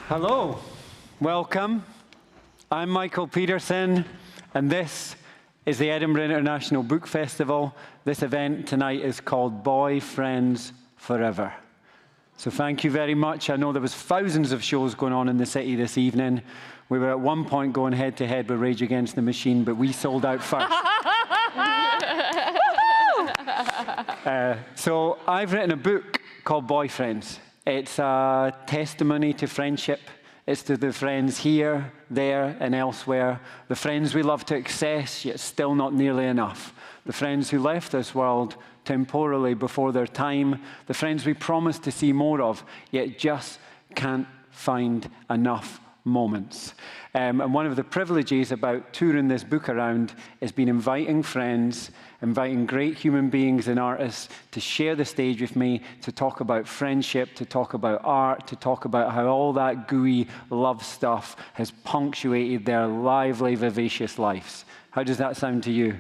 Hello, welcome. I'm Michael Pedersen, and this is the Edinburgh International Book Festival. This event tonight is called Boy Friends Forever. So thank you very much. I know there was thousands of shows going on in the city this evening. We were at one point going head-to-head with Rage Against the Machine, but we sold out first. So I've written a book called Boyfriends. It's a testimony to friendship. It's to the friends here, there, and elsewhere. The friends we love to access, yet still not nearly enough. The friends who left this world temporally before their time. The friends we promise to see more of, yet just can't find enough moments. And one of the privileges about touring this book around has been inviting friends, inviting great human beings and artists to share the stage with me, to talk about friendship, to talk about art, to talk about how all that gooey love stuff has punctuated their lively, vivacious lives. How does that sound to you?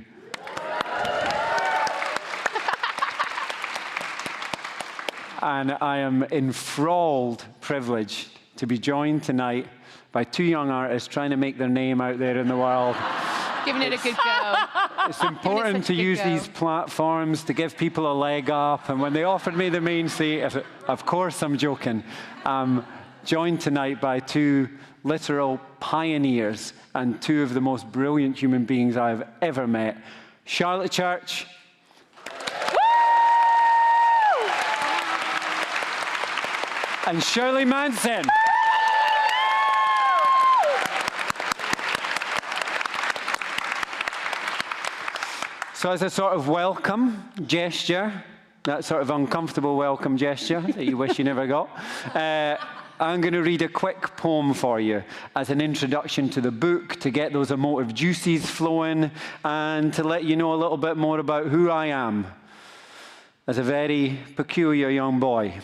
And I am enthralled, privileged to be joined tonight by two young artists trying to make their name out there in the world. Giving it a good go. It's important to use these platforms to give people a leg up. And when they offered me the main seat, of course I'm joking. I'm joined tonight by two literal pioneers and two of the most brilliant human beings I've ever met. Charlotte Church. And Shirley Manson. So as a sort of welcome gesture, that sort of uncomfortable welcome gesture that you wish you never got, I'm going to read a quick poem for you as an introduction to the book, to get those emotive juices flowing, and to let you know a little bit more about who I am as a very peculiar young boy.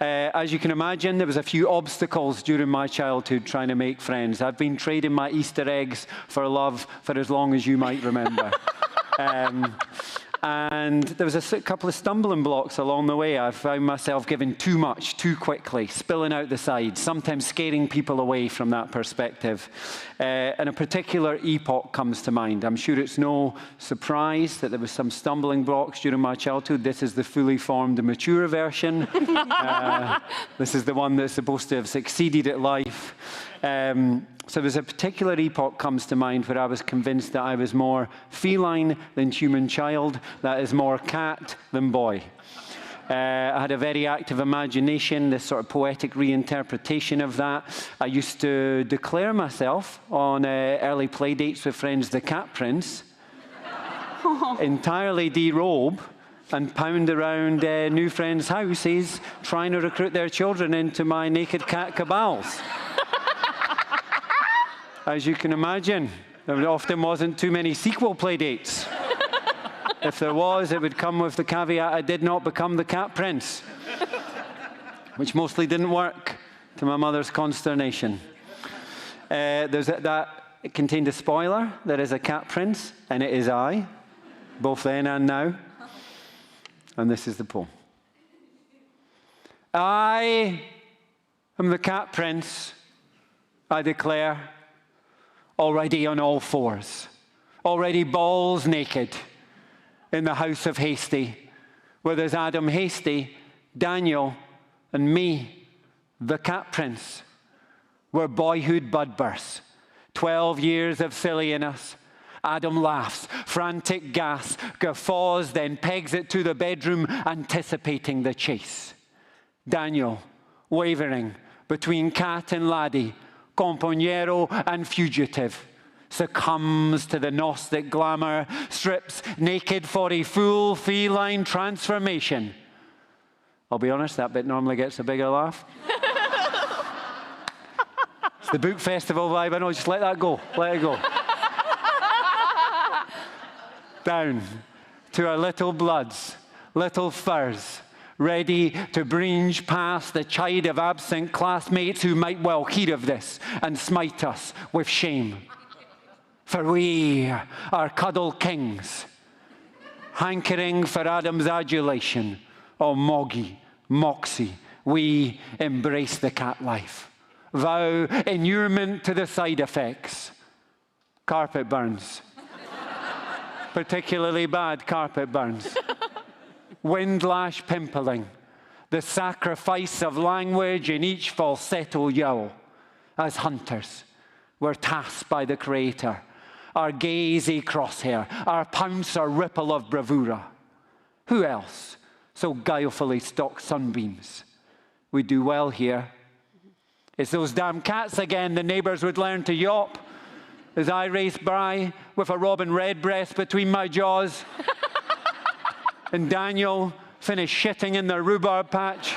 As you can imagine, there was a few obstacles during my childhood trying to make friends. I've been trading my Easter eggs for love for as long as you might remember. And there was a couple of stumbling blocks along the way. I found myself giving too much, too quickly, spilling out the sides, sometimes scaring people away from that perspective. And a particular epoch comes to mind. I'm sure it's no surprise that there was some stumbling blocks during my childhood. This is the fully formed, mature version. This is the one that's supposed to have succeeded at life. So there's a particular epoch comes to mind where I was convinced that I was more feline than human child, that is more cat than boy. I had a very active imagination, this sort of poetic reinterpretation of that. I used to declare myself on early play dates with friends the Cat Prince, entirely derobe, and pound around new friends' houses trying to recruit their children into my naked cat cabals. As you can imagine, there often wasn't too many sequel play dates. If there was, it would come with the caveat I did not become the Cat Prince, which mostly didn't work, to my mother's consternation. It contained a spoiler. There is a Cat Prince, and it is I, both then and now. And this is the poem. I am the Cat Prince, I declare, already on all fours, already balls naked in the house of Hasty, where there's Adam Hasty, Daniel, and me, the Cat Prince, where boyhood bud bursts, 12 years of silliness. Adam laughs, frantic gas, guffaws, then pegs it to the bedroom, anticipating the chase. Daniel, wavering between cat and laddie, compañero and fugitive, succumbs to the Gnostic glamour, strips naked for a full feline transformation. I'll be honest, that bit normally gets a bigger laugh. It's the book festival vibe, I know, just let that go, let it go. Down to our little bloods, little furs, ready to bringe past the chide of absent classmates who might well hear of this and smite us with shame. For we are cuddle kings, hankering for Adam's adulation, or Moggy, Moxie, we embrace the cat life. vow inurement to the side effects. Carpet burns. Particularly bad carpet burns. Windlash pimpling. The sacrifice of language in each falsetto yowl. As hunters, we're tasked by the Creator. Our gazy crosshair, our pouncer ripple of bravura. Who else so guilefully stalks sunbeams? We do well here. It's those damn cats again the neighbours would learn to yawp as I race by with a robin redbreast between my jaws and Daniel finished shitting in the rhubarb patch.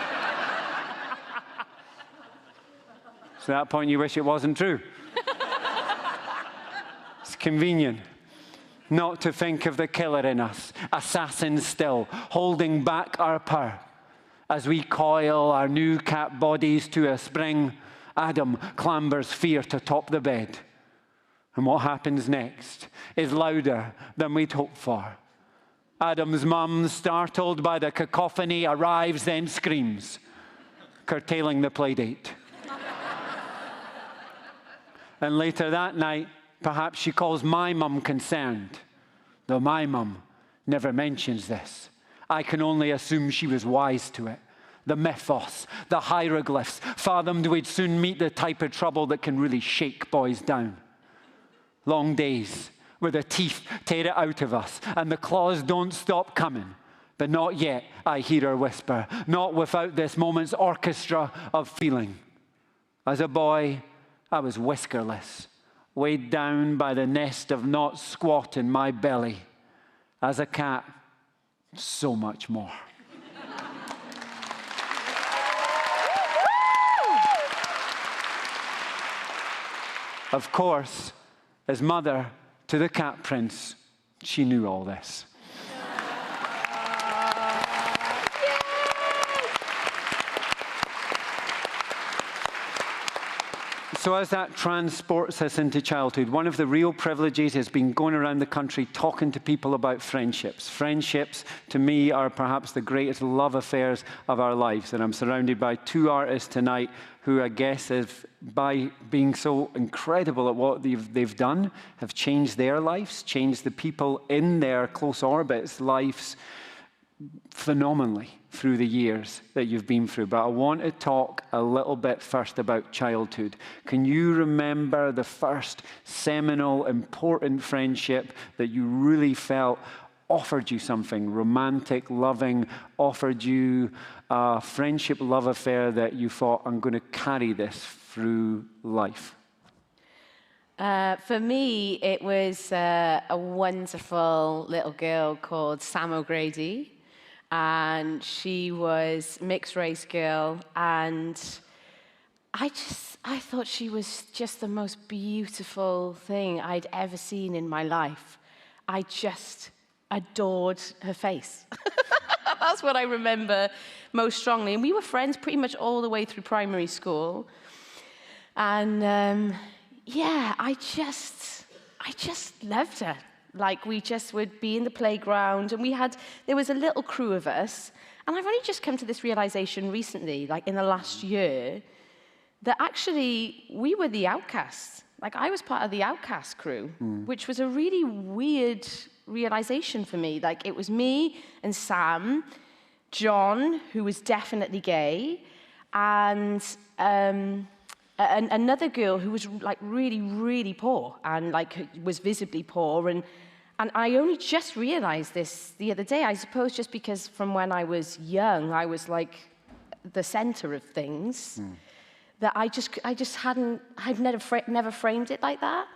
It's at that point you wish it wasn't true. It's convenient not to think of the killer in us, assassin still, holding back our power. As we coil our new cat bodies to a spring, Adam clambers fear to top the bed. And what happens next is louder than we'd hoped for. Adam's mum, startled by the cacophony, arrives, then screams, curtailing the playdate. And later that night, perhaps she calls my mum concerned, though my mum never mentions this. I can only assume she was wise to it. The mythos, the hieroglyphs, fathomed we'd soon meet the type of trouble that can really shake boys down. Long days where the teeth tear it out of us and the claws don't stop coming. But not yet, I hear her whisper, not without this moment's orchestra of feeling. As a boy, I was whiskerless, weighed down by the nest of knots squat in my belly. As a cat, so much more. Of course, as mother to the cat prince, she knew all this. So as that transports us into childhood, one of the real privileges has been going around the country talking to people about friendships. Friendships, to me, are perhaps the greatest love affairs of our lives. And I'm surrounded by two artists tonight who I guess have, by being so incredible at what they've done, have changed their lives, changed the people in their close orbits' lives phenomenally through the years that you've been through. But I want to talk a little bit first about childhood. Can you remember the first seminal, important friendship that you really felt offered you something romantic, loving, offered you a friendship love affair that you thought, I'm going to carry this through life? For me, it was a wonderful little girl called Sam O'Grady. And she was mixed race girl, and I thought she was just the most beautiful thing I'd ever seen in my life. I just adored her face. That's what I remember most strongly. And we were friends pretty much all the way through primary school. And yeah, I just loved her. Like, we just would be in the playground, and there was a little crew of us, and I've only just come to this realization recently, like in the last year, that actually we were the outcasts. Like, I was part of the outcast crew, which was a really weird realization for me. Like, it was me and Sam, John, who was definitely gay, and another girl who was like really, really poor and like was visibly poor. And I only just realized this the other day, I suppose just because from when I was young, I was like the center of things, that I'd never framed it like that.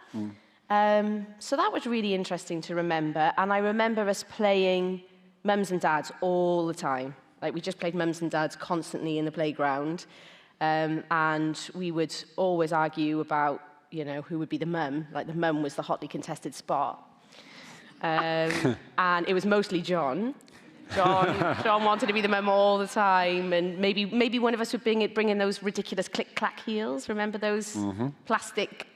So that was really interesting to remember. And I remember us playing mums and dads all the time. Like, we just played mums and dads constantly in the playground. And we would always argue about, who would be the mum. Like, the mum was the hotly contested spot. And it was mostly John. John wanted to be the mum all the time, and maybe one of us would bring in those ridiculous click-clack heels. Remember those plastic?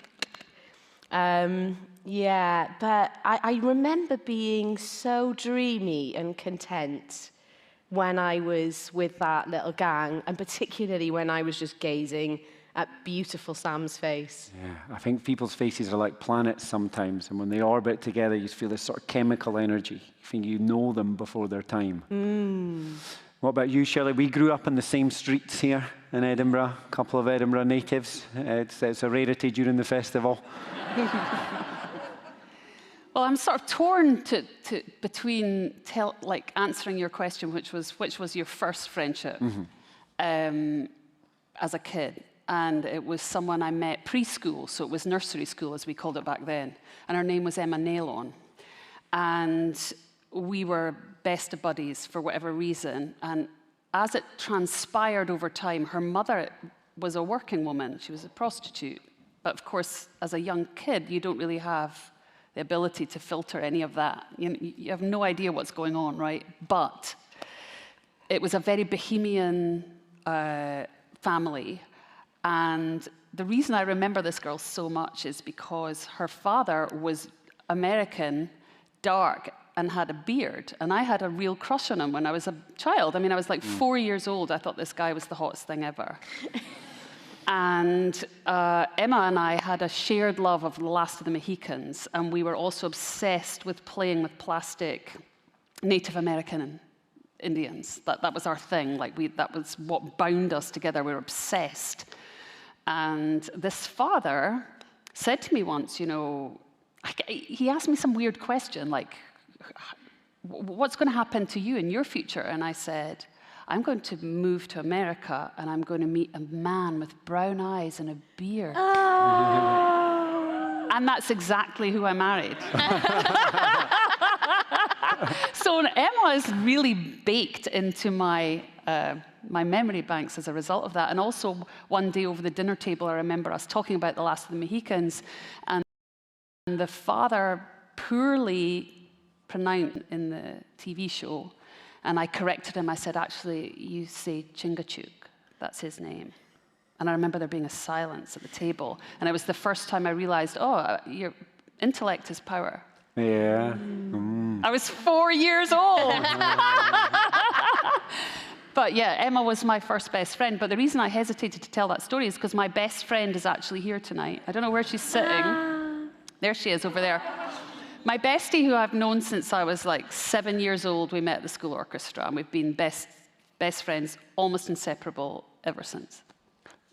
Yeah, but I remember being so dreamy and content when I was with that little gang, and particularly when I was just gazing at beautiful Sam's face. Yeah, I think people's faces are like planets sometimes, and when they orbit together, you feel this sort of chemical energy. You think you know them before their time. What about you, Shirley? We grew up in the same streets here in Edinburgh, a couple of Edinburgh natives. It's a rarity during the festival. Well, I'm sort of torn between answering your question, which was your first friendship as a kid. And it was someone I met preschool, so it was nursery school, as we called it back then. And her name was Emma Nailon. And we were best of buddies for whatever reason. And as it transpired over time, her mother was a working woman. She was a prostitute. But of course, as a young kid, you don't really have the ability to filter any of that. You have no idea what's going on, right? But it was a very bohemian family. And the reason I remember this girl so much is because her father was American, dark, and had a beard. And I had a real crush on him when I was a child. I mean, I was like 4 years old. I thought this guy was the hottest thing ever. And Emma and I had a shared love of The Last of the Mohicans. And we were also obsessed with playing with plastic Native American Indians. That was our thing. That was what bound us together. We were obsessed. And this father said to me once, he asked me some weird question, like, what's going to happen to you in your future? And I said, I'm going to move to America, and I'm going to meet a man with brown eyes and a beard. Oh. And that's exactly who I married. So Emma is really baked into my memory banks as a result of that. And also, one day over the dinner table, I remember us talking about The Last of the Mohicans, and the father poorly pronounced in the TV show, and I corrected him. I said, actually, you say Chingachgook. That's his name. And I remember there being a silence at the table, and it was the first time I realized, your intellect is power. Yeah. I was 4 years old. But yeah, Emma was my first best friend. But the reason I hesitated to tell that story is because my best friend is actually here tonight. I don't know where she's sitting. There she is, over there. My bestie, who I've known since I was like 7 years old, we met at the school orchestra, and we've been best friends, almost inseparable ever since.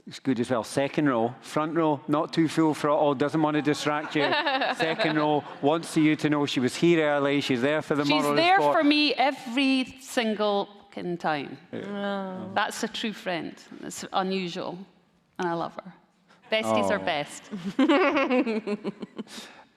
It's good as well. Second row, front row, not too full throttle, doesn't want to distract you. Second row, wants you to know she was here early, she's there for the moral She's there sport. for me every single time. Yeah. Oh. That's a true friend. It's unusual, and I love her. Besties are best.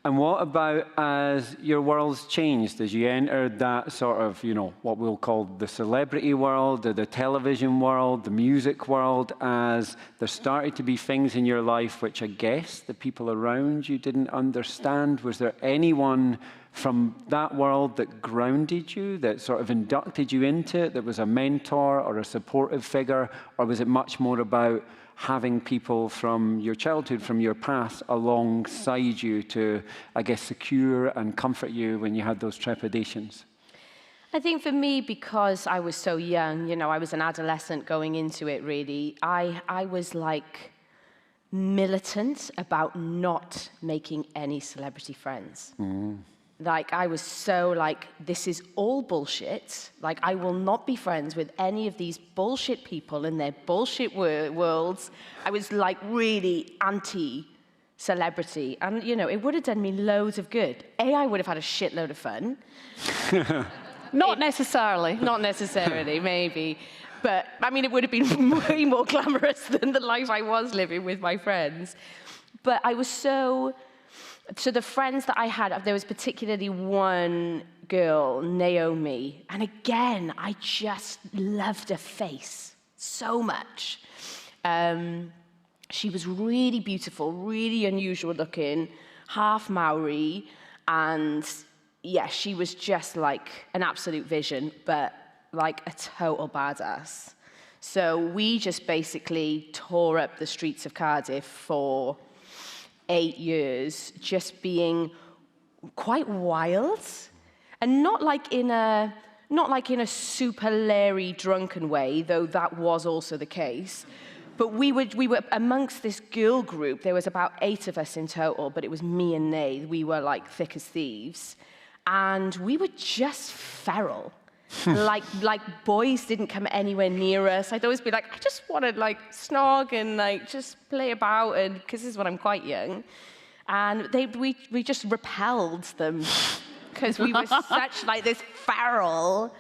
And what about as your world's changed, as you entered that sort of, what we'll call the celebrity world, the television world, the music world, as there started to be things in your life which I guess the people around you didn't understand? Was there anyone from that world that grounded you, that sort of inducted you into it, that was a mentor or a supportive figure, or was it much more about having people from your childhood, from your past, alongside you to, I guess, secure and comfort you when you had those trepidations? I think for me, because I was so young, I was an adolescent going into it, really, I was like militant about not making any celebrity friends. Like, I was so like, this is all bullshit. Like, I will not be friends with any of these bullshit people in their bullshit worlds. I was like really anti-celebrity. And, it would have done me loads of good. I would have had a shitload of fun. Not necessarily. Not necessarily, maybe. But, I mean, it would have been way more glamorous than the life I was living with my friends. But I was so the friends that I had, there was particularly one girl, Naomi, and again, I just loved her face so much. She was really beautiful, really unusual looking, half Maori, and yeah, she was just like an absolute vision, but like a total badass. So we just basically tore up the streets of Cardiff for 8 years, just being quite wild, and not like in a super Larry drunken way, though that was also the case, But we were amongst this girl group. There was about 8 of us in total, but it was me and Nay. We were like thick as thieves. And we were just feral. like boys didn't come anywhere near us. I'd always be like, I just want to like snog and like just play about, and because this is when I'm quite young. And we just repelled them because we were such like this feral,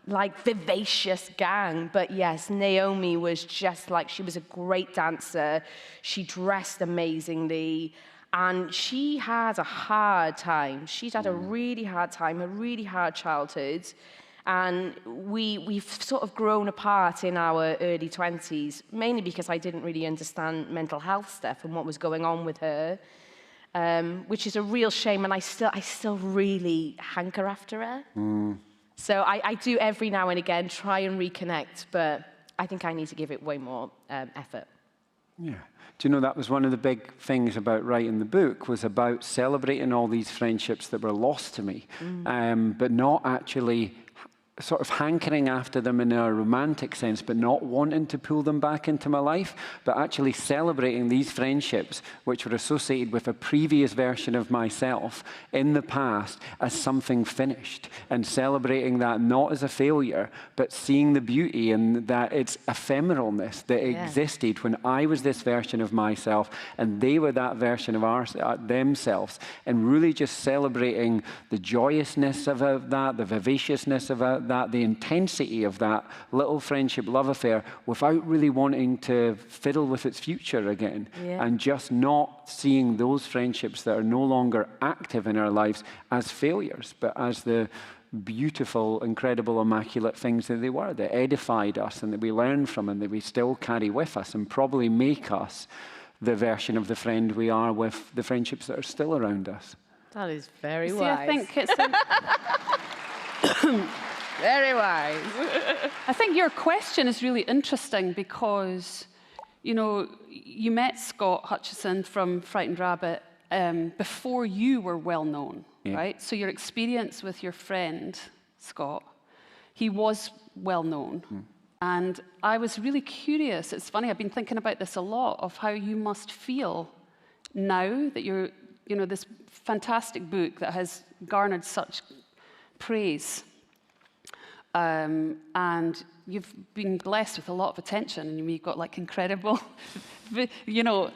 like vivacious gang. But yes, Naomi was just like, she was a great dancer. She dressed amazingly. And she had a hard time. She'd had a really hard time, a really hard childhood. And we've sort of grown apart in our early 20s, mainly because I didn't really understand mental health stuff and what was going on with her, which is a real shame. And I still really hanker after her. So I do every now and again try and reconnect, but I think I need to give it way more effort. Yeah. Do you know, that was one of the big things about writing the book, was about celebrating all these friendships that were lost to me, but not actually sort of hankering after them in a romantic sense, but not wanting to pull them back into my life, but actually celebrating these friendships which were associated with a previous version of myself in the past as something finished, and celebrating that not as a failure, but seeing the beauty in that it's ephemeralness that existed when I was this version of myself and they were that version of themselves, and really just celebrating the joyousness of that, the vivaciousness of that, the intensity of that little friendship love affair, without really wanting to fiddle with its future again, and just not seeing those friendships that are no longer active in our lives as failures, but as the beautiful, incredible, immaculate things that they were, that edified us and that we learned from and that we still carry with us and probably make us the version of the friend we are with the friendships that are still around us. That is very wise. I think it's very wise. I think your question is really interesting because, you know, you met Scott Hutchison from Frightened Rabbit before you were well known, right? So your experience with your friend, Scott, he was well known. And I was really curious. It's funny, I've been thinking about this a lot, of how you must feel now that you're, you know, this fantastic book that has garnered such praise. And you've been blessed with a lot of attention, and you've got like incredible, you know,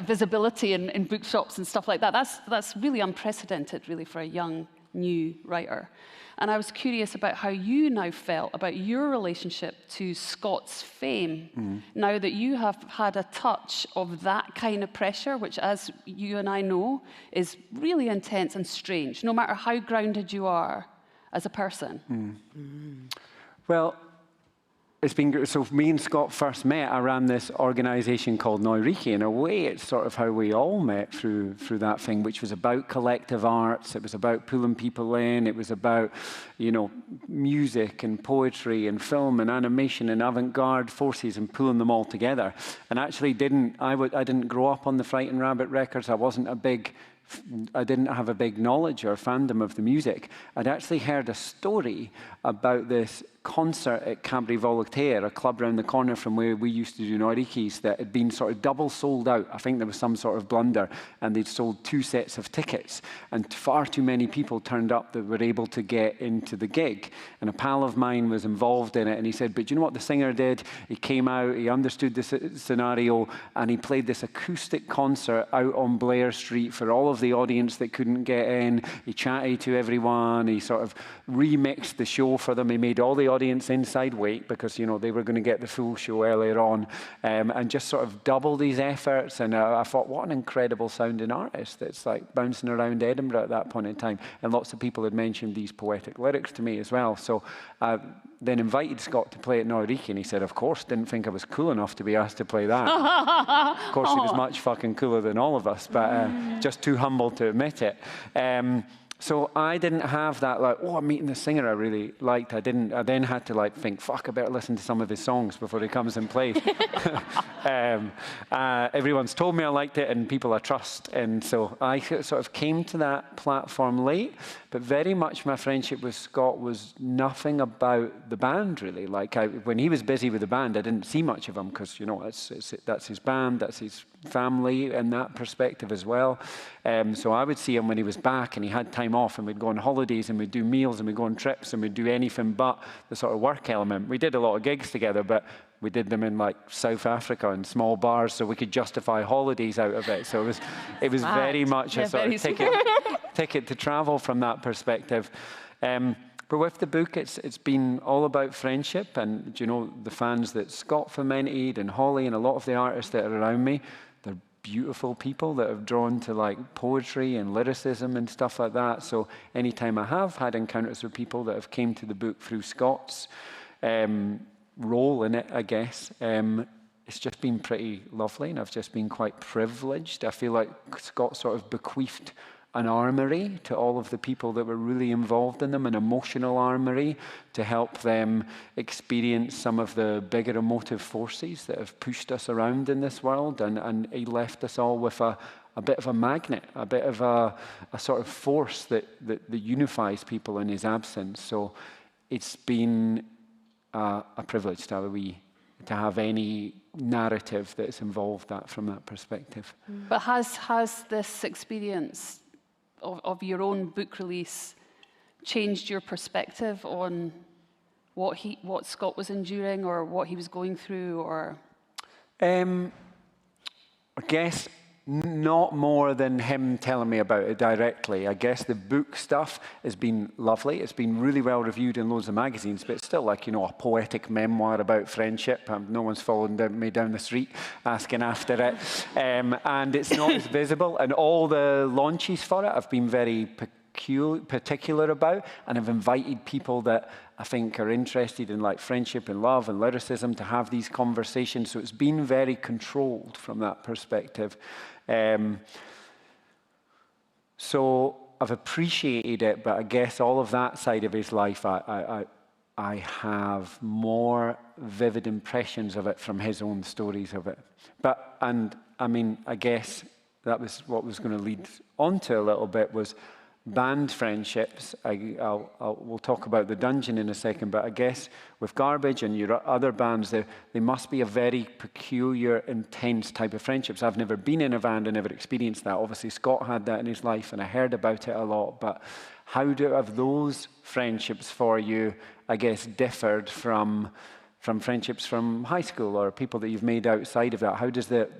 visibility in bookshops and stuff like that. That's really unprecedented, really, for a young, new writer. And I was curious about how you now felt about your relationship to Scott's fame, now that you have had a touch of that kind of pressure, which, as you and I know, is really intense and strange, no matter how grounded you are as a person. Well, it's been, so me and Scott first met. I ran this organization called Neuriki. In a way, it's sort of how we all met through that thing, which was about collective arts. It was about pulling people in. It was about, you know, music and poetry and film and animation and avant-garde forces and pulling them all together. And actually I didn't grow up on the Frightened Rabbit records. I didn't have a big knowledge or fandom of the music. I'd actually heard a story about this concert at Cabri Voltaire, a club around the corner from where we used to do Neurikis, that had been sort of double sold out. I think there was some sort of blunder, and they'd sold 2 sets of tickets, and far too many people turned up that were able to get into the gig. And a pal of mine was involved in it, and he said, but you know what the singer did? He came out, he understood the scenario, and he played this acoustic concert out on Blair Street for all of the audience that couldn't get in. He chatted to everyone, he sort of remixed the show for them. He made all the audience inside wait because, you know, they were going to get the full show earlier on, and just sort of doubled these efforts. And I thought, what an incredible sounding artist that's like bouncing around Edinburgh at that point in time. And lots of people had mentioned these poetic lyrics to me as well. So I then invited Scott to play at Neuriki, and he said, of course, didn't think I was cool enough to be asked to play that. Of course, he was much fucking cooler than all of us, but just too humble to admit it. So I didn't have that, like, oh, I'm meeting the singer I really liked. I then had to, like, think, fuck, I better listen to some of his songs before he comes and plays. Everyone's told me I liked it, and people I trust. And so I sort of came to that platform late, but very much my friendship with Scott was nothing about the band, really. Like, when he was busy with the band, I didn't see much of him because, you know, that's his band, that's his family in that perspective as well. So I would see him when he was back and he had time off, and we'd go on holidays and we'd do meals and we'd go on trips and we'd do anything but the sort of work element. We did a lot of gigs together, but we did them in like South Africa in small bars so we could justify holidays out of it. So it was very much a sort of ticket to travel from that perspective. But with the book, it's been all about friendship, and you know, the fans that Scott fomented and Holly and a lot of the artists that are around me, they're beautiful people that have drawn to like poetry and lyricism and stuff like that. So anytime I have had encounters with people that have came to the book through Scott's role in it, I guess, it's just been pretty lovely, and I've just been quite privileged. I feel like Scott sort of bequeathed an armory to all of the people that were really involved in them, an emotional armory to help them experience some of the bigger emotive forces that have pushed us around in this world. And he left us all with a bit of a magnet, a bit of a sort of force that unifies people in his absence. So it's been a privilege to have any narrative that's involved that from that perspective. But has this experience of your own book release changed your perspective on what Scott was enduring or what he was going through, or? I guess not more than him telling me about it directly. I guess the book stuff has been lovely. It's been really well reviewed in loads of magazines, but it's still like, you know, a poetic memoir about friendship. No one's following me down the street asking after it. And it's not as visible. And all the launches for it I've been very particular about, and I've invited people that I think are interested in like friendship and love and lyricism to have these conversations. So it's been very controlled from that perspective. So I've appreciated it, but I guess all of that side of his life, I have more vivid impressions of it from his own stories of it. And I mean, I guess that was what was going to lead on to a little bit was band friendships. We'll talk about the Dungeon in a second, but I guess with Garbage and your other bands, they must be a very peculiar, intense type of friendships. I've never been in a band and never experienced that. Obviously, Scott had that in his life, and I heard about it a lot. But how have those friendships for you, I guess, differed from friendships from high school or people that you've made outside of that? How does the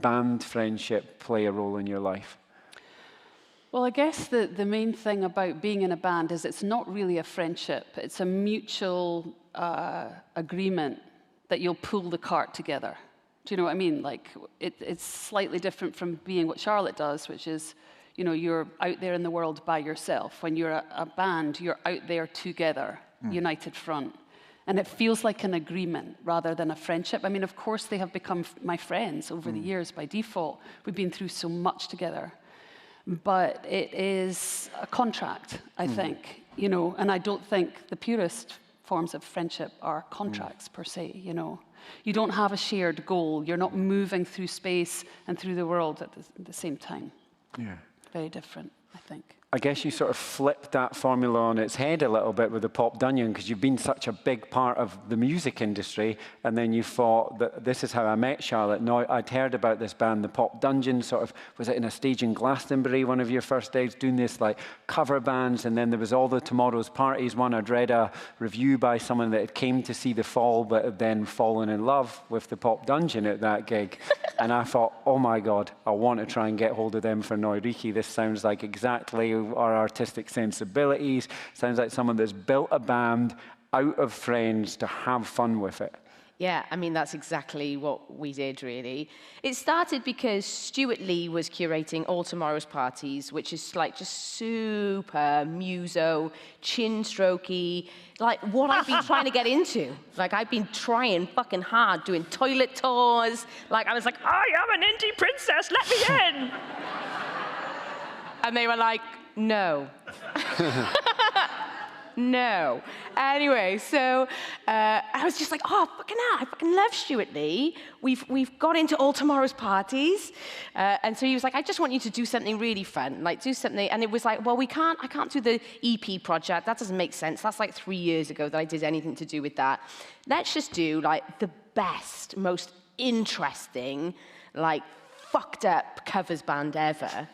band friendship play a role in your life? Well, I guess the main thing about being in a band is it's not really a friendship. It's a mutual agreement that you'll pull the cart together. Do you know what I mean? Like, it's slightly different from being what Charlotte does, which is, you know, you're out there in the world by yourself. When you're a band, you're out there together, united front. And it feels like an agreement rather than a friendship. I mean, of course, they have become my friends over the years by default. We've been through so much together. But it is a contract, I think, you know, and I don't think the purest forms of friendship are contracts per se, you know. You don't have a shared goal. You're not moving through space and through the world at the same time. Yeah. Very different, I think. I guess you sort of flipped that formula on its head a little bit with the Pop Dungeon, because you've been such a big part of the music industry, and then you thought that this is how I met Charlotte. No, I'd heard about this band, the Pop Dungeon, sort of, was it in a stage in Glastonbury, one of your first days, doing this like cover bands, and then there was all the Tomorrow's Parties one. I'd read a review by someone that had came to see The Fall, but had then fallen in love with the Pop Dungeon at that gig. And I thought, oh my God, I want to try and get hold of them for Noiriki. This sounds like exactly our artistic sensibilities. Sounds like someone that's built a band out of friends to have fun with it. Yeah, I mean, that's exactly what we did, really. It started because Stuart Lee was curating All Tomorrow's Parties, which is like just super muso, chin-strokey, like what I've been trying to get into. Like, I've been trying fucking hard, doing toilet tours. Like, I was like, I am an indie princess, let me in. And they were like, No. No. Anyway, so I was just like, oh, fucking hell, I fucking love Stuart Lee. We've got into all tomorrow's parties. And so he was like, I just want you to do something really fun, like do something. And it was like, well, I can't do the EP project. That doesn't make sense. That's like 3 years ago that I did anything to do with that. Let's just do like the best, most interesting, like fucked up covers band ever.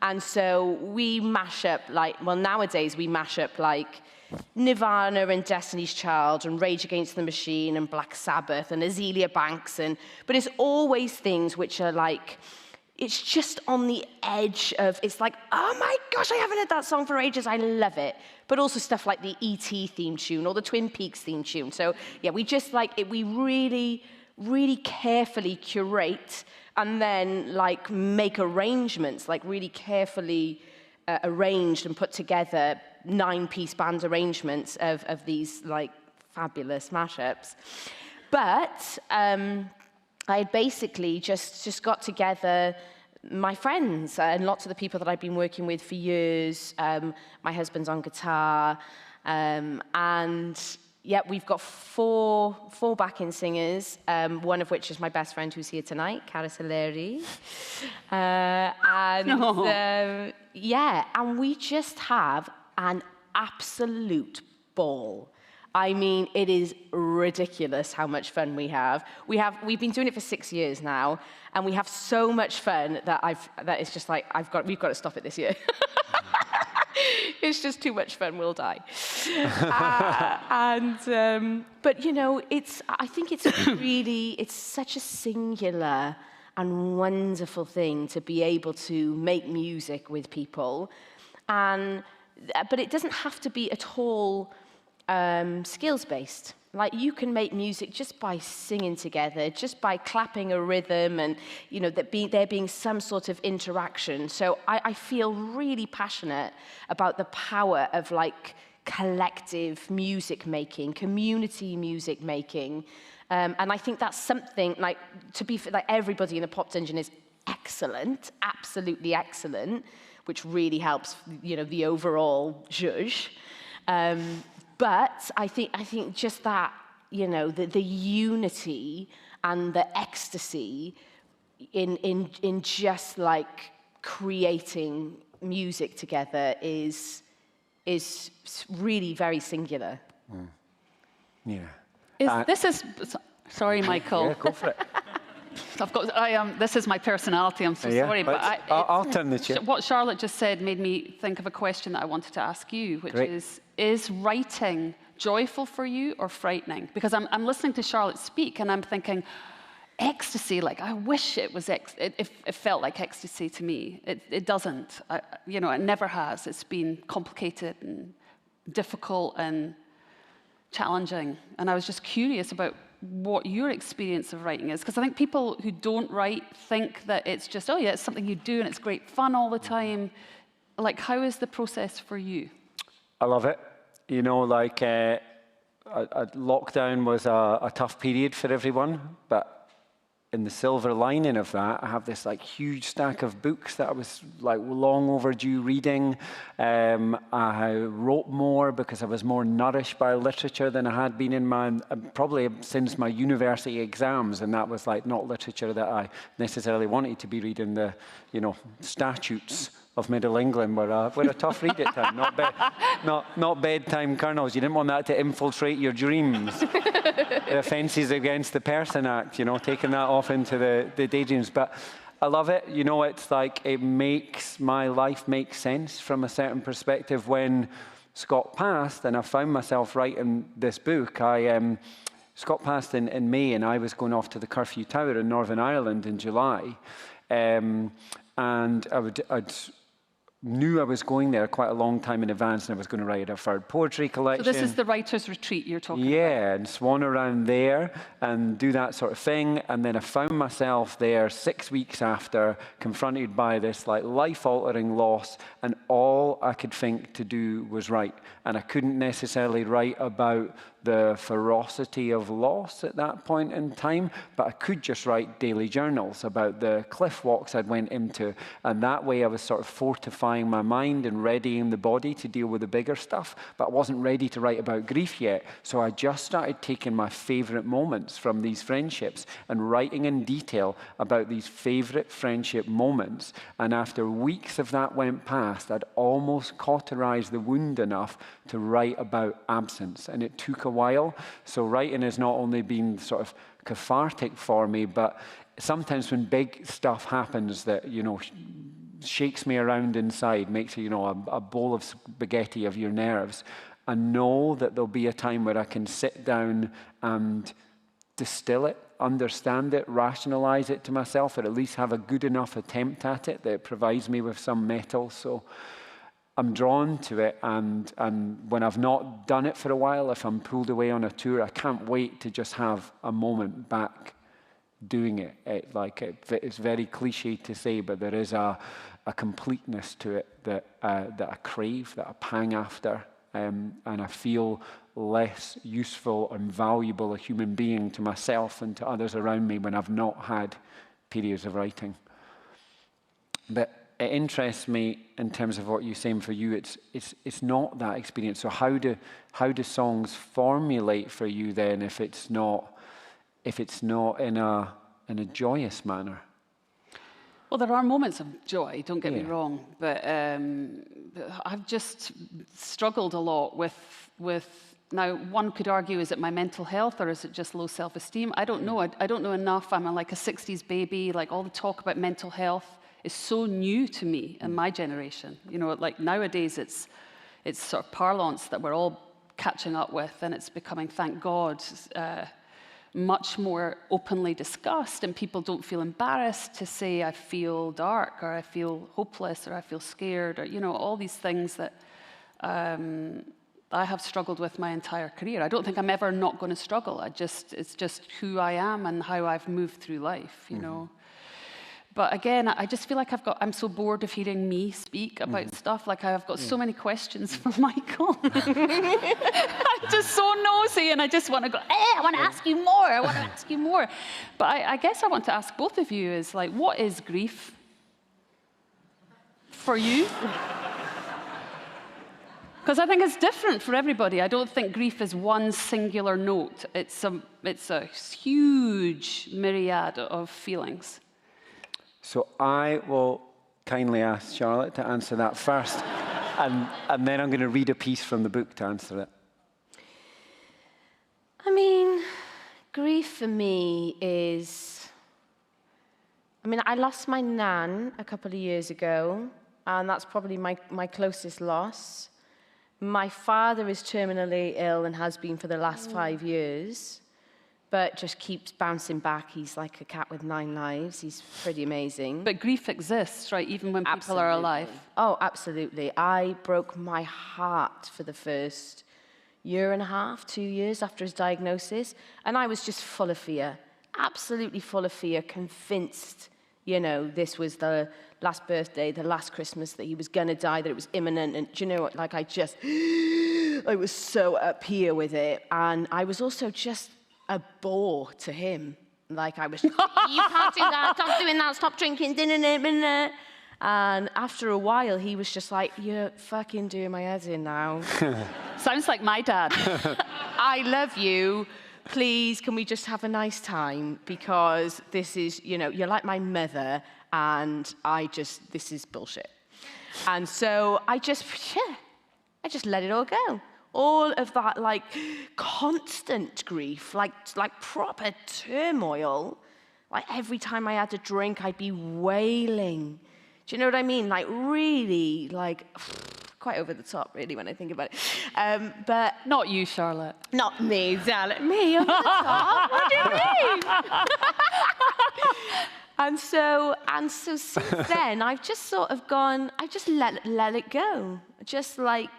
And so we mash up nowadays we mash up like Nirvana and Destiny's Child and Rage Against the Machine and Black Sabbath and Azealia Banks, but it's always things which are like, it's just on the edge of, it's like, oh my gosh, I haven't heard that song for ages, I love it. But also stuff like the E.T. theme tune or the Twin Peaks theme tune. So yeah, we just like it, we really, really carefully curate and then like make arrangements, like really carefully arranged and put together 9-piece band arrangements of these like fabulous mashups. But I basically just got together my friends and lots of the people that I've been working with for years. My husband's on guitar, and yeah, we've got four backing singers, one of which is my best friend who's here tonight, Cara Saleri. Yeah, and we just have an absolute ball. I mean, it is ridiculous how much fun we have. We've been doing it for 6 years now, and we have so much fun that it's just like we've got to stop it this year. It's just too much fun. We'll die. But you know, I think it's such a singular and wonderful thing to be able to make music with people, but it doesn't have to be at all skills-based. Like, you can make music just by singing together, just by clapping a rhythm, and you know there being some sort of interaction. So I feel really passionate about the power of like collective music making, community music making, and I think that's something like everybody in the Pop Dungeon is excellent, absolutely excellent, which really helps, you know, the overall zhuzh. But I think just that, you know, the unity and the ecstasy in just like creating music together is really very singular. Mm. Yeah. Sorry, Michael. Yeah, go for it. This is my personality, I'm so sorry. But I'll turn the chair. What Charlotte just said made me think of a question that I wanted to ask you, which is writing joyful for you or frightening? Because I'm listening to Charlotte speak and I'm thinking, ecstasy, like I wish it was, it felt like ecstasy to me. It doesn't, you know, it never has. It's been complicated and difficult and challenging. And I was just curious about what your experience of writing is, because I think people who don't write think that it's just, oh yeah, it's something you do and it's great fun all the time. Like, how is the process for you? I love it. You know, like lockdown was a tough period for everyone, but in the silver lining of that, I have this like huge stack of books that I was like long overdue reading. I wrote more because I was more nourished by literature than I had been in probably since my university exams, and that was like not literature that I necessarily wanted to be reading. The, you know, statutes of Middle England were a tough read at time, not bedtime kernels. You didn't want that to infiltrate your dreams. The offences against the Pedersen Act, you know, taking that off into the daydreams. But I love it. You know, it's like it makes my life make sense from a certain perspective. When Scott passed, and I found myself writing this book, Scott passed in May, and I was going off to the Curfew Tower in Northern Ireland in July. And I'd knew I was going there quite a long time in advance, and I was going to write a third poetry collection. So this is the writer's retreat you're talking about? Yeah, and swan around there and do that sort of thing. And then I found myself there 6 weeks after, confronted by this like life-altering loss, and all I could think to do was write. And I couldn't necessarily write about the ferocity of loss at that point in time, but I could just write daily journals about the cliff walks I'd went into, and that way I was sort of fortified clarifying my mind and readying the body to deal with the bigger stuff, but I wasn't ready to write about grief yet. So I just started taking my favorite moments from these friendships and writing in detail about these favorite friendship moments. And after weeks of that went past, I'd almost cauterized the wound enough to write about absence. And it took a while. So writing has not only been sort of cathartic for me, but sometimes when big stuff happens that, shakes me around inside, makes, a bowl of spaghetti of your nerves, I know that there'll be a time where I can sit down and distill it, understand it, rationalize it to myself, or at least have a good enough attempt at it that it provides me with some metal. So I'm drawn to it, and when I've not done it for a while, if I'm pulled away on a tour, I can't wait to just have a moment back doing it. It's very cliche to say, but there is a completeness to it that I crave, that I pang after, and I feel less useful and valuable a human being to myself and to others around me when I've not had periods of writing. But it interests me in terms of what you're saying for you. It's not that experience. So how do songs formulate for you then if it's not in a joyous manner? Well, there are moments of joy, don't get me wrong, but I've just struggled a lot with now, one could argue, is it my mental health or is it just low self-esteem? I don't know. I don't know enough. I'm like a 60s baby. Like all the talk about mental health is so new to me and my generation. Like nowadays it's sort of parlance that we're all catching up with, and it's becoming, thank God, much more openly discussed, and people don't feel embarrassed to say, I feel dark, or I feel hopeless, or I feel scared, or, all these things that I have struggled with my entire career. I don't think I'm ever not going to struggle. It's just who I am and how I've moved through life, you know. But again, I just feel like I'm so bored of hearing me speak about stuff. Like I've got so many questions for Michael. I'm just so nosy, and I just want to go, I want to ask you more. I want to ask you more. But I guess I want to ask both of you is like, what is grief for you? Because I think it's different for everybody. I don't think grief is one singular note. It's a huge myriad of feelings. So I will kindly ask Charlotte to answer that first, and then I'm going to read a piece from the book to answer it. I mean, grief for me is... I lost my nan a couple of years ago, and that's probably my closest loss. My father is terminally ill and has been for the last 5 years, but just keeps bouncing back. He's like a cat with 9 lives. He's pretty amazing. But grief exists, right, even when people are alive? Oh, absolutely. I broke my heart for the first year and a half, 2 years after his diagnosis, and I was just full of fear, absolutely full of fear, convinced, this was the last birthday, the last Christmas, that he was going to die, that it was imminent, and do you know what, like I was so up here with it, and I was also just a bore to him. Like I was, you can't do that, stop doing that, stop drinking, and after a while, he was just like, you're fucking doing my head in now. Sounds like my dad. I love you. Please, can we just have a nice time? Because this is, you're like my mother, and this is bullshit. And so I just let it all go. All of that, like, constant grief, like proper turmoil. Like, every time I had a drink, I'd be wailing. Do you know what I mean? Like, really, like, quite over the top, really, when I think about it. But not you, Charlotte. Not me, darling. Me over the top? What do you mean? And so since then, I've just sort of gone, I just let it go. Just like,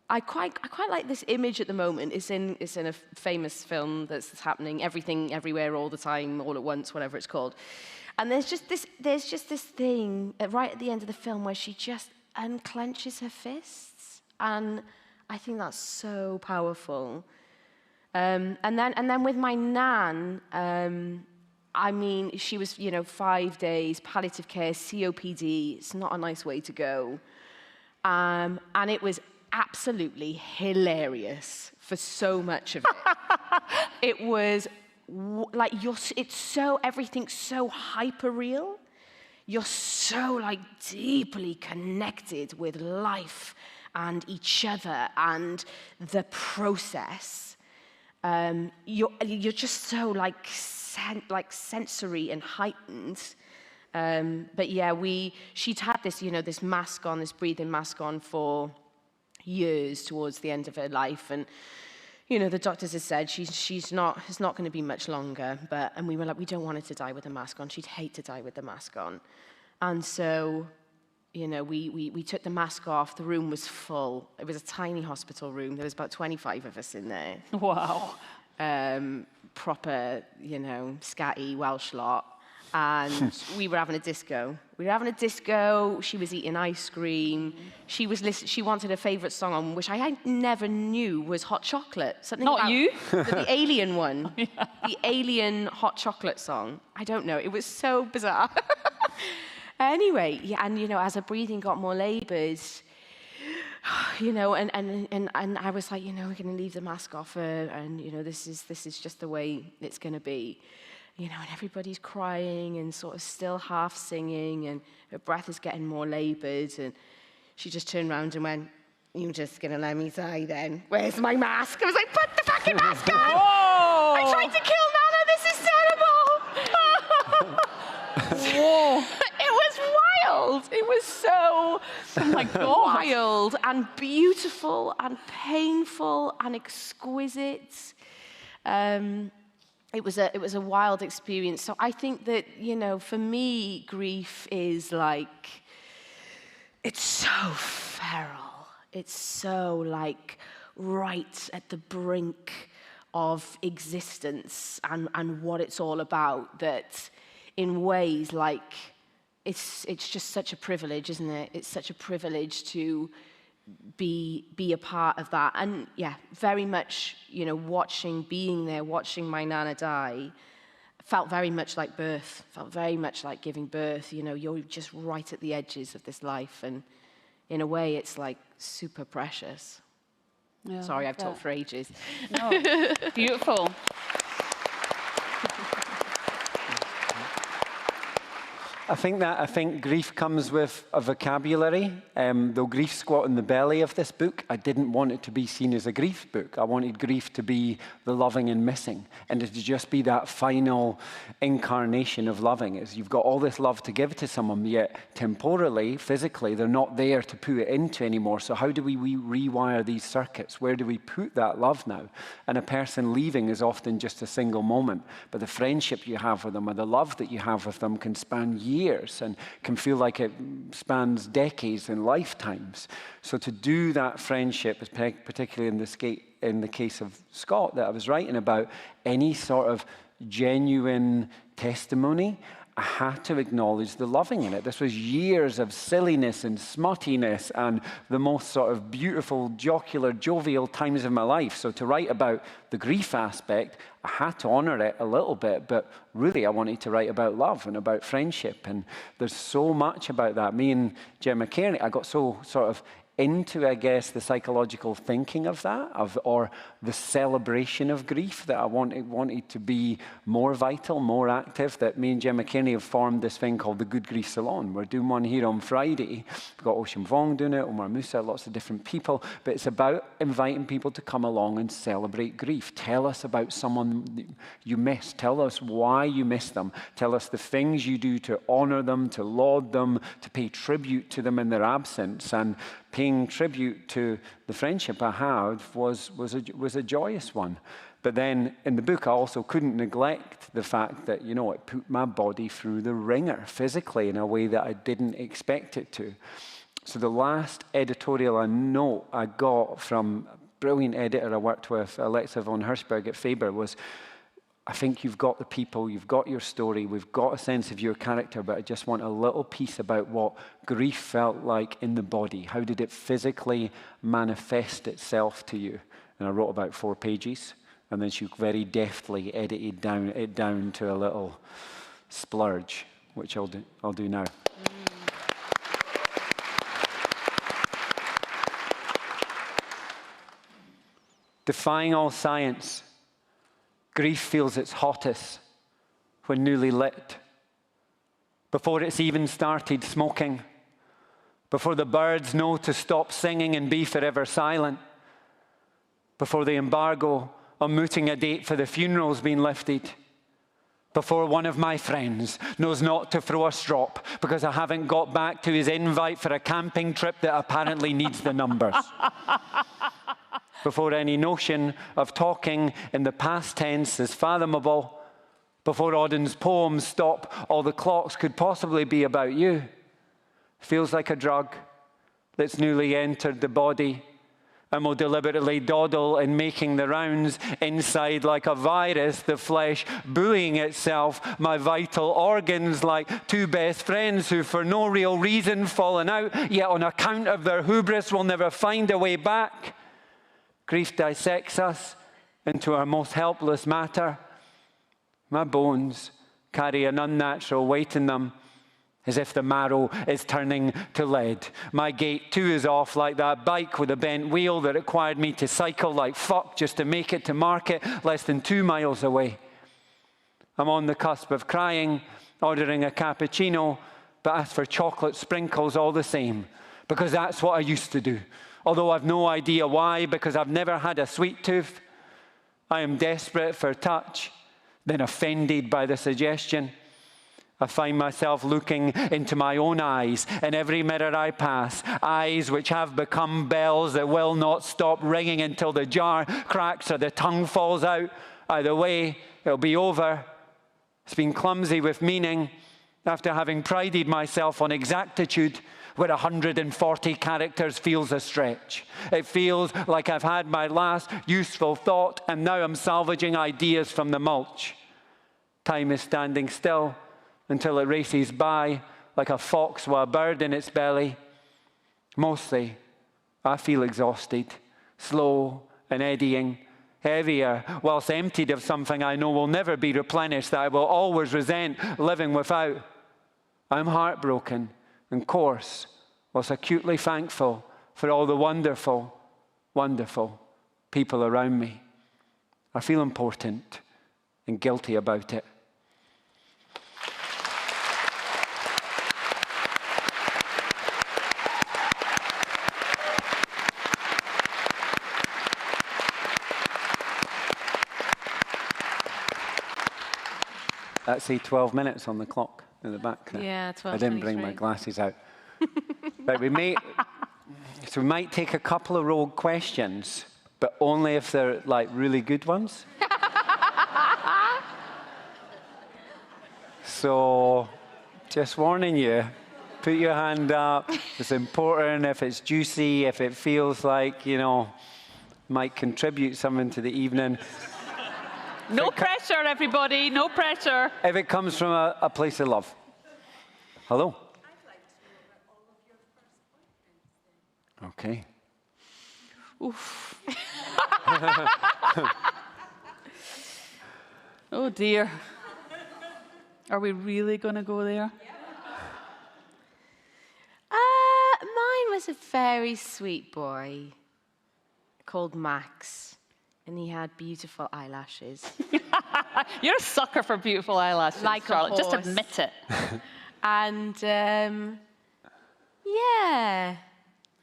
I quite like this image at the moment. It's in a famous film that's happening, everything, everywhere, all the time, all at once, whatever it's called. And there's just this thing right at the end of the film where she just unclenches her fists, and I think that's so powerful. And then with my nan, I mean, she was, 5 days, palliative care, COPD. It's not a nice way to go. And it was absolutely hilarious for so much of it. It was like, everything's so hyper real. You're so like deeply connected with life and each other and the process. You're just so like sensory and heightened. But yeah, she'd had this, this mask on, this breathing mask on for years towards the end of her life, and the doctors had said it's not going to be much longer. And we were like, we don't want her to die with the mask on. She'd hate to die with the mask on. And so, we took the mask off. The room was full. It was a tiny hospital room. There was about 25 of us in there. Wow. Proper, scatty Welsh lot. And we were having a disco. She was eating ice cream. She wanted her favourite song on, which I never knew was Hot Chocolate. Something Not about you? The Alien one. Yeah. The Alien Hot Chocolate song. I don't know. It was so bizarre. Anyway, yeah, and as her breathing got more laboured, and I was like, we're going to leave the mask off her, and this is just the way it's going to be. And everybody's crying and sort of still half singing, and her breath is getting more laboured, and she just turned around and went, "You're just going to let me die then? Where's my mask?" I was like, "Put the fucking mask on!" Whoa! I tried to kill Nana, this is terrible! Whoa! It was wild! It was so Oh my God. wild and beautiful and painful and exquisite. It was a wild experience. So I think that, for me, grief is like, it's so feral. It's so like right at the brink of existence and what it's all about, that in ways like, it's just such a privilege, isn't it? It's such a privilege to be a part of that. And yeah, very much, being there, watching my Nana die, felt very much like birth, felt very much like giving birth. You're just right at the edges of this life, and in a way it's like super precious. Yeah, Sorry, I've talked for ages. No, beautiful. I think grief comes with a vocabulary. Though grief squat in the belly of this book, I didn't want it to be seen as a grief book. I wanted grief to be the loving and missing, and to just be that final incarnation of loving. Is you've got all this love to give to someone, yet temporally, physically, they're not there to put it into anymore. So how do we rewire these circuits? Where do we put that love now? And a person leaving is often just a single moment, but the friendship you have with them or the love that you have with them can span years and can feel like it spans decades and lifetimes. So to do that friendship, particularly in the case of Scott that I was writing about, any sort of genuine testimony, I had to acknowledge the loving in it. This was years of silliness and smuttiness and the most sort of beautiful, jocular, jovial times of my life. So to write about the grief aspect, I had to honor it a little bit, but really I wanted to write about love and about friendship. And there's so much about that. Me and Gemma Kearney, I got so sort of into, I guess, the psychological thinking of that, or the celebration of grief, that I wanted to be more vital, more active, that me and Gemma Kearney have formed this thing called the Good Grief Salon. We're doing one here on Friday. We've got Ocean Vong doing it, Omar Musa, lots of different people, but it's about inviting people to come along and celebrate grief. Tell us about someone you miss. Tell us why you miss them. Tell us the things you do to honor them, to laud them, to pay tribute to them in their absence. And paying tribute to the friendship I had was a joyous one. But then in the book, I also couldn't neglect the fact that, it put my body through the ringer physically in a way that I didn't expect it to. So the last editorial note I got from a brilliant editor I worked with, Alexa von Hirschberg at Faber, was, I think you've got the people, you've got your story, we've got a sense of your character, but I just want a little piece about what grief felt like in the body. How did it physically manifest itself to you? And I wrote about 4 pages. And then she very deftly edited it down to a little splurge, which I'll do now. Defying all science, grief feels its hottest when newly lit. Before it's even started smoking, before the birds know to stop singing and be forever silent, before the embargo on mooting a date for the funeral's been lifted, before one of my friends knows not to throw a strop because I haven't got back to his invite for a camping trip that apparently needs the numbers. Before any notion of talking in the past tense is fathomable, before Auden's poems stop all the clocks could possibly be about you. Feels like a drug that's newly entered the body and will deliberately dawdle in making the rounds inside like a virus, the flesh bullying itself, my vital organs like two best friends who for no real reason fallen out, yet on account of their hubris will never find a way back. Grief dissects us into our most helpless matter. My bones carry an unnatural weight in them, as if the marrow is turning to lead. My gait too is off like that bike with a bent wheel that required me to cycle like fuck just to make it to market less than 2 miles away. I'm on the cusp of crying, ordering a cappuccino, but ask for chocolate sprinkles all the same, because that's what I used to do. Although I've no idea why, because I've never had a sweet tooth. I am desperate for touch, then offended by the suggestion. I find myself looking into my own eyes in every mirror I pass, eyes which have become bells that will not stop ringing until the jar cracks or the tongue falls out. Either way, it'll be over. It's been clumsy with meaning after having prided myself on exactitude, where 140 characters feels a stretch. It feels like I've had my last useful thought and now I'm salvaging ideas from the mulch. Time is standing still until it races by like a fox with a bird in its belly. Mostly, I feel exhausted, slow and eddying, heavier, whilst emptied of something I know will never be replenished, that I will always resent living without. I'm heartbroken and coarse, whilst acutely thankful for all the wonderful, wonderful people around me. I feel important and guilty about it. That's 12 minutes on the clock in the back there. Yeah, 12:23. I didn't bring my glasses out. But we might take a couple of rogue questions, but only if they're like really good ones. So, just warning you, put your hand up. It's important if it's juicy, if it feels like, might contribute something to the evening. No pressure, everybody, no pressure. If it comes from a place of love. Hello? I'd like to know about all of your first boyfriends then. Oof. Oh, dear. Are we really going to go there? Mine was a very sweet boy called Max. And he had beautiful eyelashes. You're a sucker for beautiful eyelashes, Like a Charlotte. Just horse. admit it. And, yeah,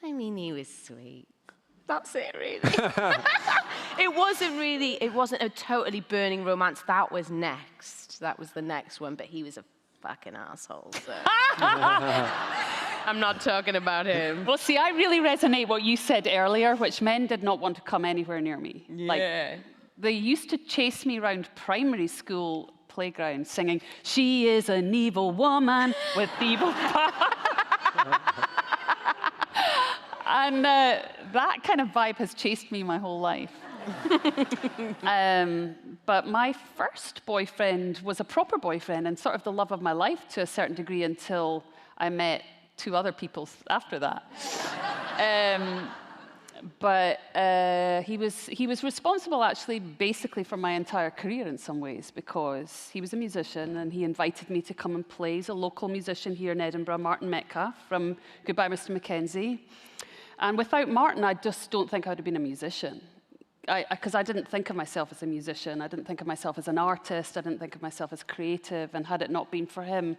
I mean, he was sweet. That's it, really. It wasn't a totally burning romance. That was next. That was the next one, but he was a fucking asshole, so. I'm not talking about him. Well, see, I really resonate what you said earlier, which men did not want to come anywhere near me. Yeah. Like, they used to chase me around primary school playground singing, "She is an evil woman with evil power." And that kind of vibe has chased me my whole life. But my first boyfriend was a proper boyfriend and sort of the love of my life to a certain degree until I met 2 other people after that. But he was responsible, actually, basically for my entire career in some ways, because he was a musician and he invited me to come and play. He's a local musician here in Edinburgh, Martin Metcalf from Goodbye, Mr. Mackenzie. And without Martin, I just don't think I would have been a musician. Because I didn't think of myself as a musician. I didn't think of myself as an artist. I didn't think of myself as creative. And had it not been for him